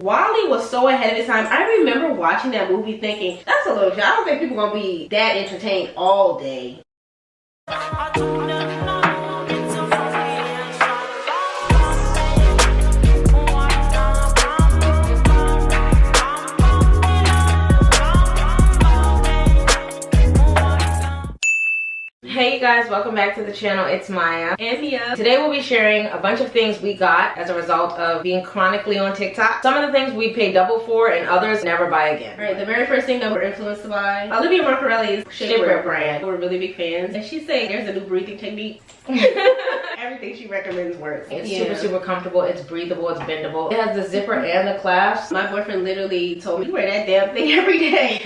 Wally was so ahead of his time. I remember watching that movie thinking, that's a little shit. I don't think people are gonna be that entertained all day. Hey you guys, welcome back to the channel. It's Maya and Mia. Today we'll be sharing a bunch of things we got as a result of being chronically on TikTok. Some of the things we pay double for and others never buy again. Alright, the very first thing that we're influenced by Olivia Marcarelli's shapewear brand. We're really big fans. And she's saying there's a new breathing technique. Everything she recommends works. It's super comfortable, it's breathable, it's bendable. It has the zipper and the clasp. My boyfriend literally told me, you wear that damn thing every day.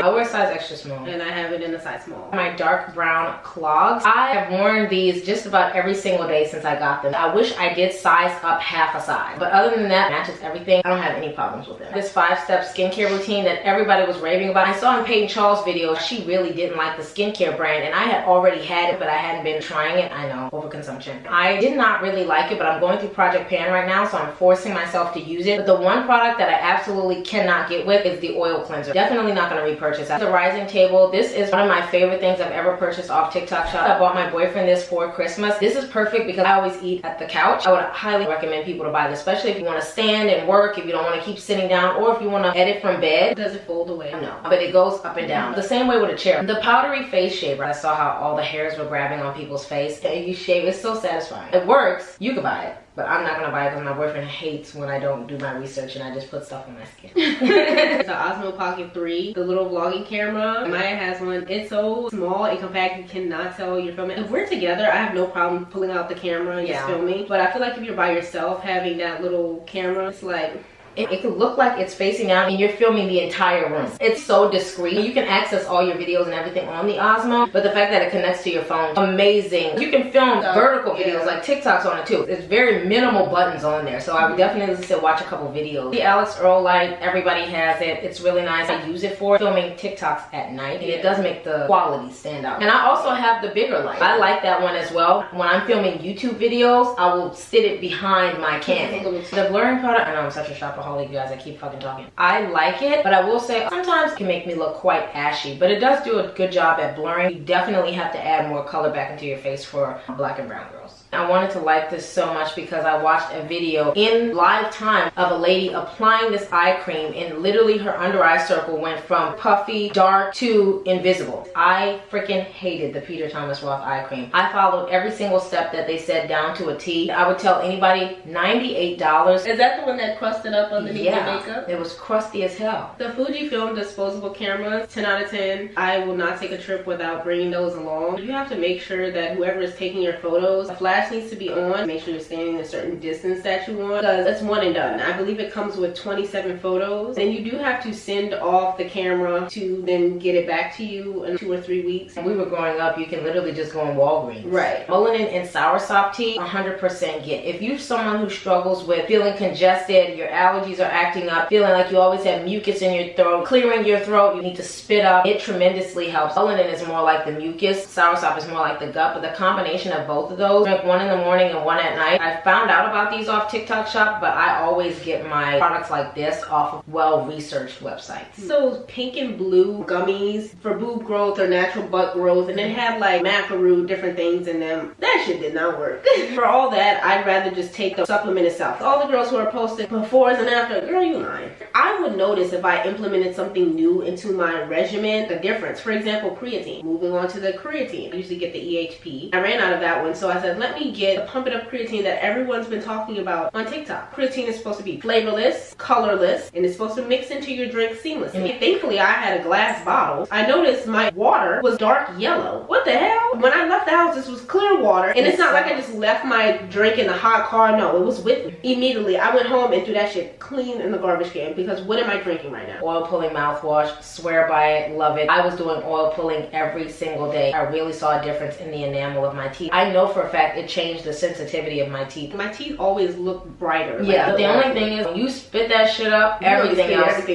I wear a size extra small. And I have it in a size small. My dark brown clogs. I have worn these just about every single day since I got them. I wish I did size up half a size. But other than that, matches everything. I don't have any problems with it. This 5-step skincare routine that everybody was raving about. I saw in Peyton Charles' video, she really didn't like the skincare brand and I had already had it, but I hadn't been trying it. I know, overconsumption. I did not really like it, but I'm going through Project Pan right now, so I'm forcing myself to use it. But the one product that I absolutely cannot get with is the oil cleanser. Definitely not going to repurchase that. The Rising Table. This is one of my favorite things I've ever purchased off TikTok Shop. I bought my boyfriend this for Christmas. This is perfect because I always eat at the couch. I would highly recommend people to buy this, especially if you want to stand and work, if you don't want to keep sitting down, or if you want to edit from bed. Does it fold away? No, but it goes up and down. The same way with a chair. The powdery face shaver. I saw how all the hairs were grabbing on people's face. And you shave, it's so satisfying. It works. You can buy it. But I'm not gonna buy it because my boyfriend hates when I don't do my research and I just put stuff on my skin. It's an Osmo Pocket 3, the little vlogging camera. Maya has one. It's so small and compact you cannot tell you're filming. If we're together, I have no problem pulling out the camera and just filming. But I feel like if you're by yourself, having that little camera, it's like... It could look like it's facing out and you're filming the entire room. It's so discreet. You can access all your videos and everything on the Osmo, but the fact that it connects to your phone, amazing. You can film vertical videos like TikTok's on it too. There's very minimal buttons on there, so I would definitely say watch a couple videos. The Alex Earl light, everybody has it. It's really nice. I use it for filming TikToks at night, and it does make the quality stand out. And I also have the bigger light. I like that one as well. When I'm filming YouTube videos, I will sit it behind my Canon. The blurring product, I know I'm such a shopaholic. You guys, I keep fucking talking. I like it, but I will say sometimes it can make me look quite ashy, but it does do a good job at blurring. You definitely have to add more color back into your face for black and brown girls. I wanted to like this so much because I watched a video in live time of a lady applying this eye cream and literally her under eye circle went from puffy, dark to invisible. I freaking hated the Peter Thomas Roth eye cream. I followed every single step that they said down to a T. I would tell anybody $98. Is that the one that crusted up underneath your makeup? It was crusty as hell. The Fujifilm disposable cameras, 10 out of 10. I will not take a trip without bringing those along. You have to make sure that whoever is taking your photos, the flash needs to be on. Make sure you're standing a certain distance that you want because it's one and done. I believe it comes with 27 photos and you do have to send off the camera to then get it back to you in 2 or 3 weeks. When we were growing up, you can literally just go in Walgreens. Right. Melanin and soursop tea, 100% get. If you're someone who struggles with feeling congested, your allergies are acting up, feeling like you always have mucus in your throat, clearing your throat, you need to spit up, it tremendously helps. Melanin is more like the mucus, soursop is more like the gut, but the combination of both of those, drink one in the morning and one at night. I found out about these off TikTok Shop, but I always get my products like this off of well-researched websites. So pink and blue gummies for boob growth or natural butt growth, and then have like macaroon, different things in them. That shit did not work. For all that, I'd rather just take the supplement itself. All the girls who are posting befores and after, girl, you lying. I would notice if I implemented something new into my regimen, the difference. For example, creatine. Moving on to the creatine. I usually get the EHP. I ran out of that one, so I said, let me get the pump it up creatine that everyone's been talking about on TikTok. Creatine is supposed to be flavorless, colorless, and it's supposed to mix into your drink seamlessly. Thankfully, I had a glass bottle. I noticed my water was dark yellow. What the hell? When I left the house, this was clear water, and it's not like I just left my drink in the hot car. No, it was with me. Immediately, I went home and threw that shit clean in the garbage can because what am I drinking right now? Oil pulling mouthwash, swear by it, love it. I was doing oil pulling every single day. I really saw a difference in the enamel of my teeth. I know for a fact it change the sensitivity of my teeth. My teeth always look brighter. Yeah, but the only thing is when you spit that shit up, everything else,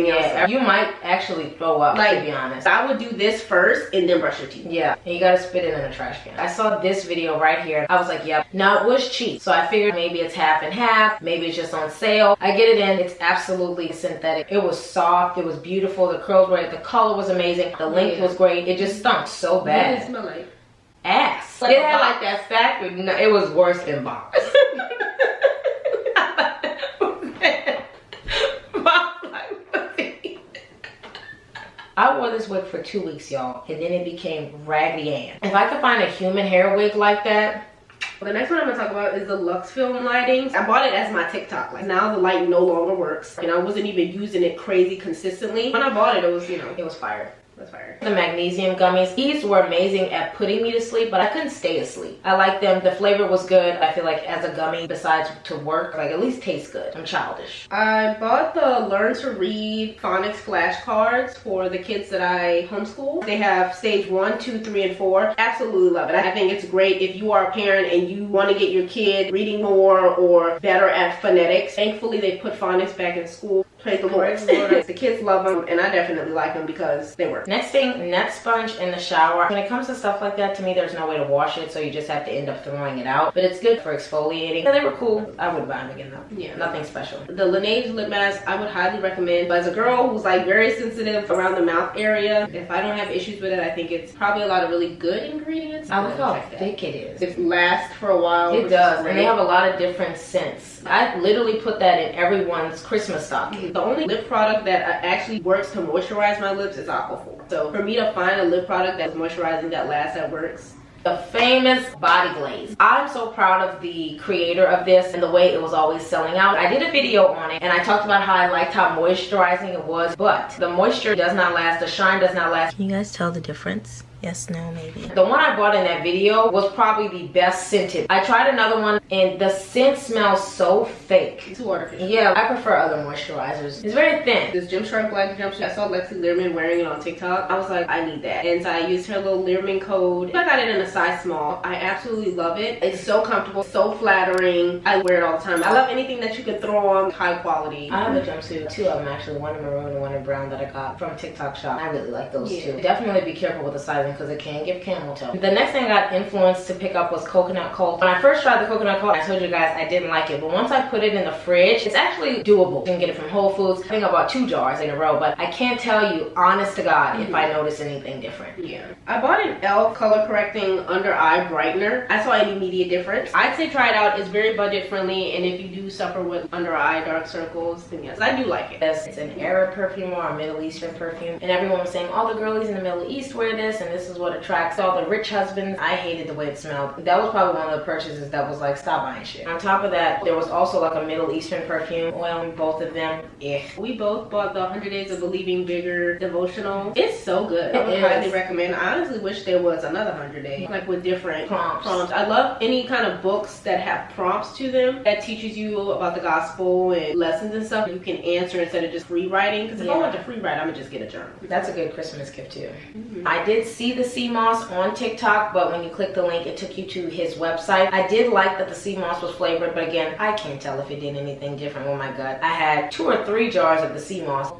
you might actually throw up, to be honest. I would do this first and then brush your teeth. Yeah, and you gotta spit it in a trash can. I saw this video right here. I was like, yep. Now it was cheap, so I figured maybe it's half and half, maybe it's just on sale. I get it in, it's absolutely synthetic. It was soft, it was beautiful, the curls were, the color was amazing, the length was great. It just stunk so bad. What did it smell like? Ass. It had like that factor. No, it was worse than box. I wore this wig for 2 weeks, y'all, and then it became Raggedy Ann. If I could find a human hair wig like that. The next one I'm gonna talk about is the Lux Film lightings. I bought it as my TikTok. Like, now the light no longer works, and I wasn't even using it crazy consistently. When I bought it, it was, you know, it was fire. That's fire. The magnesium gummies, these were amazing at putting me to sleep, but I couldn't stay asleep. I like them. The flavor was good. I feel like as a gummy, besides to work, like at least tastes good. I'm childish. I bought the Learn to Read phonics flashcards for the kids that I homeschool. They have stage 1, 2, 3, and 4. Absolutely love it. I think it's great if you are a parent and you want to get your kid reading more or better at phonetics. Thankfully, they put phonics back in school. Praise the Lord. The kids love them, and I definitely like them because they work. Next thing, net sponge in the shower. When it comes to stuff like that, to me, there's no way to wash it, so you just have to end up throwing it out. But it's good for exfoliating. Yeah, they were cool. I would buy them again though. Yeah, nothing special. The Laneige lip mask, I would highly recommend. But as a girl who's like very sensitive around the mouth area, if I don't have issues with it, I think it's probably a lot of really good ingredients. I look how thick it is. It lasts for a while. It does, and they have a lot of different scents. I literally put that in everyone's Christmas stocking. The only lip product that actually works to moisturize my lips is Aquaphor. So for me to find a lip product that's moisturizing, that lasts, that works. The famous body glaze. I'm so proud of the creator of this and the way it was always selling out. I did a video on it and I talked about how I liked how moisturizing it was, but the moisture does not last, the shine does not last. Can you guys tell the difference? Yes, no, maybe. The one I bought in that video was probably the best scented. I tried another one and the scent smells so fake. Too artificial. Yeah, I prefer other moisturizers. It's very thin. This Gymshark black jumpsuit, I saw Lexi Learman wearing it on TikTok. I was like, I need that. And so I used her little Learman code. I got it in a size small. I absolutely love it. It's so comfortable, so flattering. I wear it all the time. I love anything that you can throw on high quality. I have a jumpsuit, 2 of them actually, one in maroon and one in brown that I got from TikTok shop. I really like those too. Definitely be careful with the sizing because it can give camel toe. The next thing I got influenced to pick up was coconut cold. When I first tried the coconut cold, I told you guys I didn't like it, but once I put it in the fridge, it's actually doable. You can get it from Whole Foods. I think I bought 2 jars in a row, but I can't tell you, honest to God, if I notice anything different. Yeah. I bought an e.l.f. color correcting under eye brightener. I saw an immediate difference. I'd say try it out. It's very budget friendly, and if you do suffer with under eye dark circles, then yes, I do like it. It's an Arab perfume or a Middle Eastern perfume, and everyone was saying all the girlies in the Middle East wear this, and this is what attracts all the rich husbands. I hated the way it smelled. That was probably one of the purchases that was like, stop buying shit. On top of that, there was also like a Middle Eastern perfume oil in both of them. We both bought the 100 Days of Believing Bigger devotional. It's so good. I would highly recommend. I honestly wish there was another 100 Days, like with different prompts. I love any kind of books that have prompts to them that teaches you about the gospel and lessons and stuff. You can answer instead of just free writing. Because if I want to free write, I'm gonna just get a journal. That's a good Christmas gift too. I did see the sea moss on TikTok, but when you click the link, it took you to his website. I did like that the sea moss was flavored, but again, I can't tell if it did anything different with my gut. I had 2 or 3 jars of the sea moss.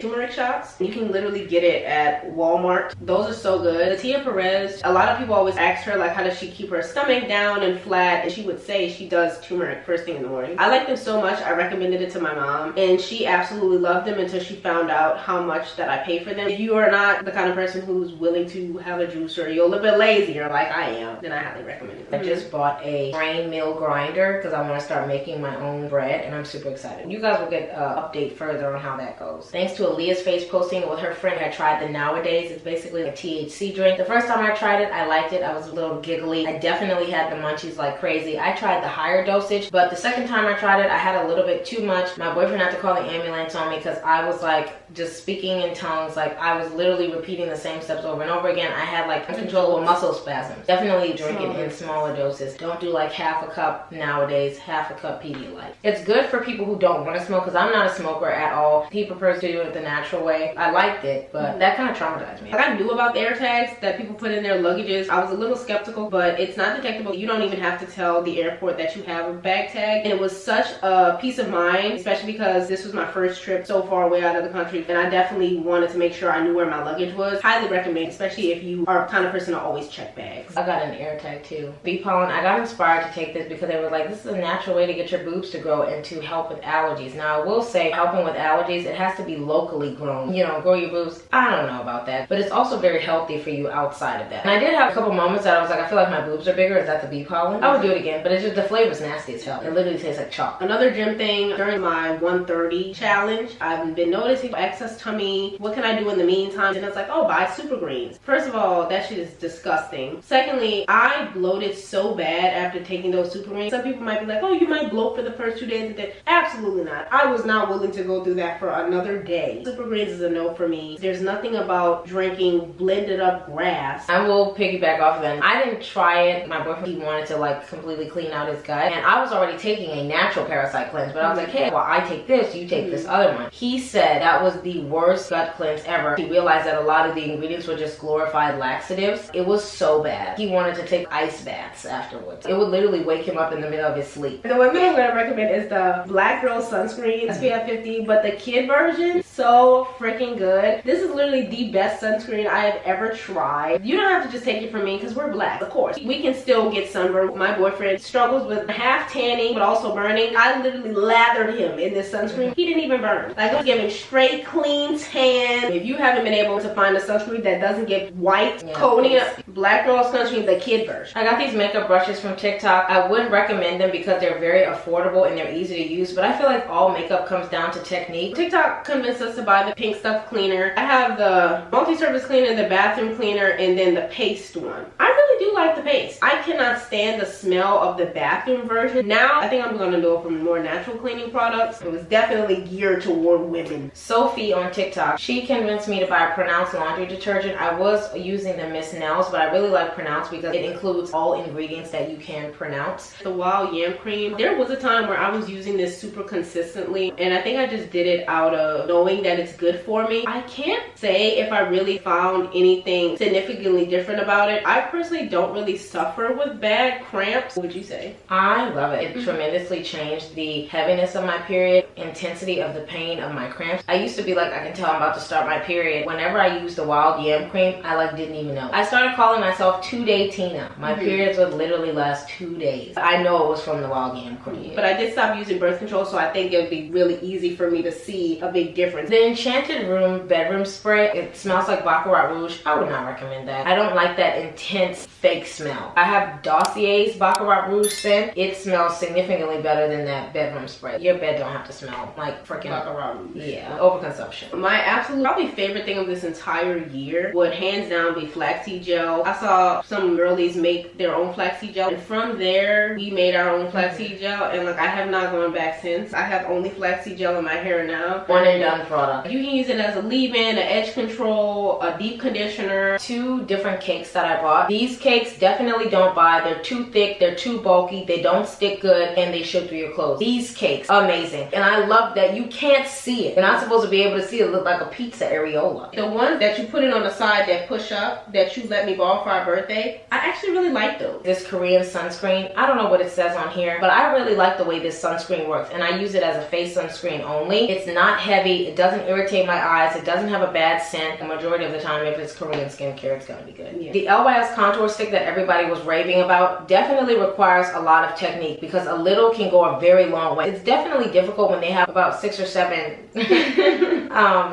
Turmeric shots. You can literally get it at Walmart. Those are so good. Tia Perez, a lot of people always ask her like how does she keep her stomach down and flat, and she would say she does turmeric first thing in the morning. I like them so much I recommended it to my mom, and she absolutely loved them until she found out how much that I pay for them. If you are not the kind of person who's willing to have a juicer, you're a little bit lazier like I am, then I highly recommend it. I just bought a grain mill grinder because I want to start making my own bread, and I'm super excited. You guys will get an update further on how that goes. Thanks to Aaliyah's Face posting it with her friend. I tried the Nowadays. It's basically a THC drink. The first time I tried it, I liked it. I was a little giggly. I definitely had the munchies like crazy. I tried the higher dosage, but the second time I tried it, I had a little bit too much. My boyfriend had to call the ambulance on me because I was like just speaking in tongues. Like I was literally repeating the same steps over and over again. I had like uncontrollable muscle spasms. Definitely drink it in smaller doses. Don't do like half a cup Nowadays, half a cup Pedialyte. It's good for people who don't want to smoke because I'm not a smoker at all. He prefers to do it the natural way. I liked it, but that kind of traumatized me. Like, I knew about the air tags that people put in their luggages. I was a little skeptical, but it's not detectable. You don't even have to tell the airport that you have a bag tag. And it was such a peace of mind, especially because this was my first trip so far away out of the country, and I definitely wanted to make sure I knew where my luggage was. Highly recommend, especially if you are the kind of person to always check bags. I got an air tag too. Bee pollen, I got inspired to take this because they were like, this is a natural way to get your boobs to grow and to help with allergies. Now I will say, helping with allergies, it has to be locally grown. You know, grow your boobs, I don't know about that, but it's also very healthy for you outside of that. And I did have a couple moments that I was like, I feel like my boobs are bigger. Is that the bee pollen? I would do it again, but it's just, the flavor's nasty as hell. It literally tastes like chalk. Another gym thing, during my 130 challenge, I've been noticing excess tummy. What can I do in the meantime? And it's like, oh, buy super greens. First of all, that shit is disgusting. Secondly, I bloated so bad after taking those super greens. Some people might be like, oh, you might bloat for the first 2 days. Absolutely not. I was not willing to go through that for another day. Super greens is a no for me. There's nothing about drinking blended up grass. I will piggyback off of that. I didn't try it. My boyfriend, he wanted to like completely clean out his gut, and I was already taking a natural parasite cleanse, but I was like, hey, well, I take this, you take this other one. He said that was the worst gut cleanse ever. He realized that a lot of the ingredients were just glorified laxatives. It was so bad. He wanted to take ice baths afterwards. It would literally wake him up in the middle of his sleep. The one thing I'm going to recommend is the Black Girl Sunscreen SPF 50, but the kid version, so freaking good. This is literally the best sunscreen I have ever tried. You don't have to just take it from me because we're black, of course. We can still get sunburned. My boyfriend struggles with half tanning but also burning. I literally lathered him in this sunscreen. He didn't even burn. Like, I was giving straight clean tan. If you haven't been able to find a sunscreen that doesn't get white coating, Black Girl Sunscreen, the kid version. I got these makeup brushes from TikTok. I wouldn't recommend them because they're very affordable and they're easy to use, but I feel like all makeup comes down to technique. TikTok convinced us to buy the pink stuff cleaner. I have the multi-surface cleaner, the bathroom cleaner, and then the paste one. I really do like the paste. I cannot stand the smell of the bathroom version. Now I think I'm gonna go for more natural cleaning products. It was definitely geared toward women. Sophie on TikTok, she convinced me to buy Pronounced laundry detergent. I was using the Miss Nels, but I really like Pronounced because it includes all ingredients that you can pronounce. The wild yam cream, there was a time where I was using this super consistently, and I think I just did it out of knowing that it's good for me. I can't say if I really found anything significantly different about it. I personally don't really suffer with bad cramps. What would you say? I love it. It tremendously changed the heaviness of my period, intensity of the pain of my cramps. I used to be like, I can tell I'm about to start my period. Whenever I used the wild yam cream, I like didn't even know. I started calling myself 2-day Tina. My periods would literally last 2 days. I know it was from the wild yam cream. But I did stop using birth control, so I think it would be really easy for me to see a big difference. The Enchanted Room bedroom spray, it smells like Baccarat Rouge. I would not recommend that. I don't like that intense fake smell. I have Dossier's Baccarat Rouge scent. It smells significantly better than that bedroom spray. Your bed don't have to smell like freaking Baccarat Rouge. Yeah, overconsumption. My absolute probably favorite thing of this entire year would hands down be flaxseed gel. I saw some girlies make their own flaxseed gel, and from there we made our own flaxseed gel, and like I have not gone back since. I have only flaxseed gel in my hair now. One and done product. You can use it as a leave-in, an edge control, a deep conditioner. 2 different cakes that I bought. These cakes definitely don't buy. They're too thick, they're too bulky, they don't stick good, and they show through your clothes. These cakes, amazing. And I love that you can't see it. You're not supposed to be able to see it. Look like a pizza areola. The ones that you put it on the side that push up, that you let me borrow for our birthday, I actually really like those. This Korean sunscreen, I don't know what it says on here, but I really like the way this sunscreen works, and I use it as a face sunscreen only. It's not heavy, it doesn't irritate my eyes, it doesn't have a bad scent. The majority of the time, if it's Korean skincare, it's gonna be good. Yeah. The LYS contour stick that everybody was raving about definitely requires a lot of technique because a little can go a very long way. It's definitely difficult when they have about 6 or 7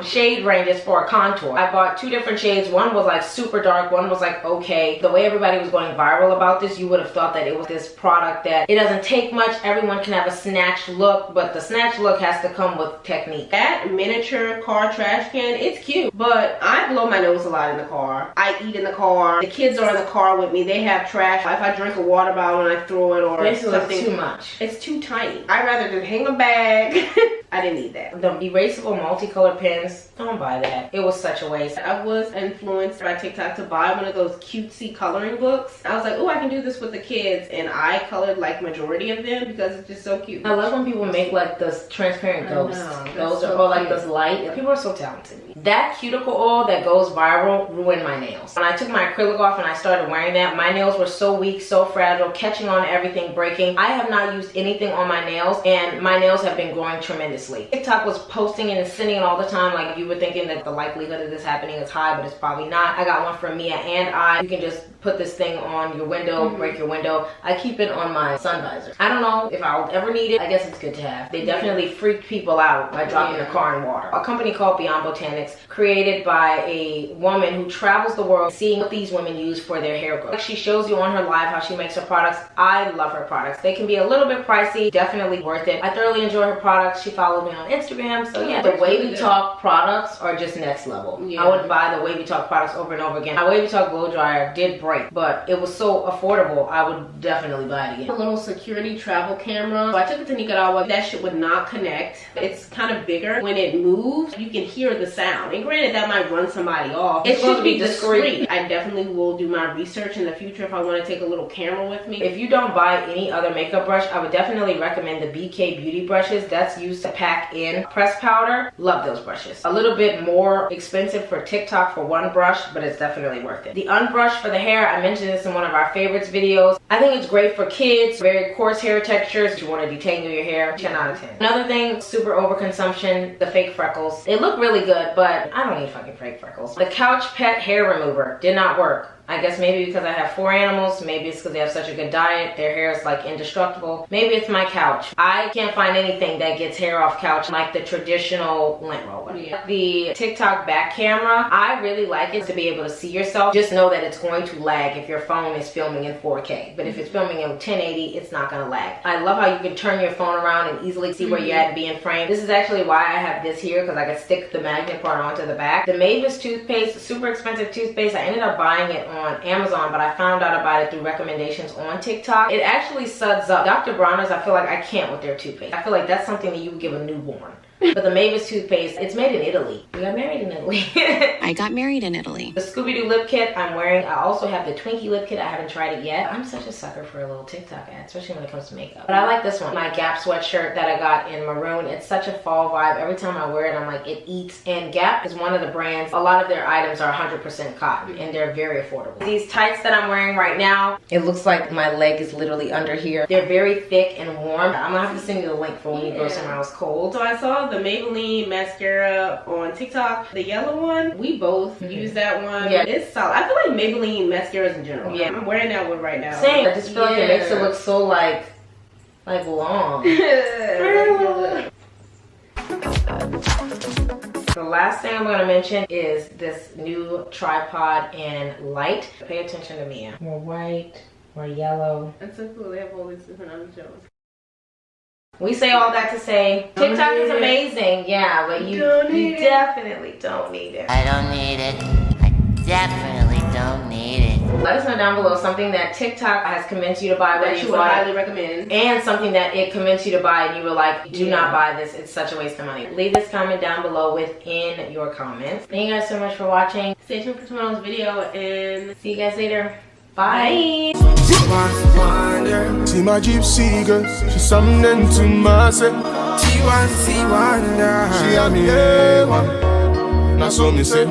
shade ranges for a contour. I bought 2 different shades. One was like super dark, one was like okay. The way everybody was going viral about this, you would have thought that it was this product that it doesn't take much, everyone can have a snatched look, but the snatched look has to come with technique. That miniature car trash can, it's cute, but I blow my nose a lot in the car. I eat in the car. The kids are in the car with me. They have trash. If I drink a water bottle and I throw it or this something, is too much. It's too tiny. I'd rather just hang a bag. I didn't need that. The erasable multicolor pens, don't buy that. It was such a waste. I was influenced by TikTok to buy one of those cutesy coloring books. I was like, oh, I can do this with the kids, and I colored like majority of them because it's just so cute. I love when people make like this transparent ghosts. Those are or like this light. People are so talented. That cuticle oil that goes viral ruined my nails. When I took my acrylic off and I started wearing that, my nails were so weak, so fragile, catching on everything, breaking. I have not used anything on my nails, and my nails have been growing tremendously. TikTok was posting it and sending it all the time, like you were thinking that the likelihood of this happening is high, but it's probably not. I got one from Mia and I. You can just put this thing on your window, break your window. I keep it on my sun visor. I don't know if I'll ever need it. I guess it's good to have. They definitely freaked people out by dropping their car in water. A company called Beyond Botanics, created by a woman who travels the world seeing what these women use for their hair growth. She shows you on her live how she makes her products. I love her products. They can be a little bit pricey, definitely worth it. I thoroughly enjoy her products. She followed me on Instagram, so yeah. The Way We Talk products are just next level. I would buy the Way We Talk products over and over again. My Way We Talk blow dryer did break, but it was so affordable, I would definitely buy it again. A little security travel camera. So I took it to Nicaragua. That shit would not connect. It's kind of bigger. When it moves, you can hear the sound. And granted, that might run somebody off. It should be discreet. I definitely will do my research in the future if I want to take a little camera with me. If you don't buy any other makeup brush, I would definitely recommend the BK Beauty brushes. That's used to pack in pressed powder. Love those brushes. A little bit more expensive for TikTok for one brush, but it's definitely worth it. The unbrush for the hair, I mentioned this in one of our favorites videos. I think it's great for kids, very coarse hair textures. You want to detangle your hair, 10 out of 10. Another thing, super overconsumption, the fake freckles. They look really good, but I don't need fucking fake freckles. The Couch Pet Hair Remover did not work. I guess maybe because I have 4 animals, maybe it's because they have such a good diet, their hair is like indestructible. Maybe it's my couch. I can't find anything that gets hair off couch like the traditional lint roller. The TikTok back camera, I really like it to be able to see yourself. Just know that it's going to lag if your phone is filming in 4K. But if it's filming in 1080, it's not gonna lag. I love how you can turn your phone around and easily see where you're at and be in frame. This is actually why I have this here, because I can stick the magnet part onto the back. The Mavis toothpaste, super expensive toothpaste. I ended up buying it on Amazon, but I found out about it through recommendations on TikTok. It actually suds up. Dr. Bronner's, I feel like I can't with their toothpaste. I feel like that's something that you would give a newborn. But the Mavis toothpaste, it's made in Italy. We got married in Italy. I got married in Italy. The Scooby-Doo lip kit I'm wearing. I also have the Twinkie lip kit. I haven't tried it yet. I'm such a sucker for a little TikTok ad, especially when it comes to makeup. But I like this one. My Gap sweatshirt that I got in maroon. It's such a fall vibe. Every time I wear it, I'm like, it eats. And Gap is one of the brands. A lot of their items are 100% cotton, and they're very affordable. These tights that I'm wearing right now, it looks like my leg is literally under here. They're very thick and warm. I'm gonna have to send you the link for when you go somewhere else cold. So I saw the Maybelline mascara on TikTok, the yellow one. We both use that one. Yeah, it's solid. I feel like Maybelline mascaras in general. Yeah, I'm wearing that one right now. Same. I just feel like it makes it look so like long. The last thing I'm going to mention is this new tripod and light. Pay attention to Mia. More white, more yellow. That's so cool. They have all these different undertones. We say all that to say TikTok is amazing, yeah, but you definitely don't need it. I don't need it. I definitely don't need it. Let us know down below something that TikTok has convinced you to buy, that you would highly recommend, and something that it convinced you to buy and you were like, do not buy this, it's such a waste of money. Leave this comment down below within your comments. Thank you guys so much for watching. Stay tuned for tomorrow's video and see you guys later. Bye. See my gypsy girl, she's something to myself. She a me A1, now so me say.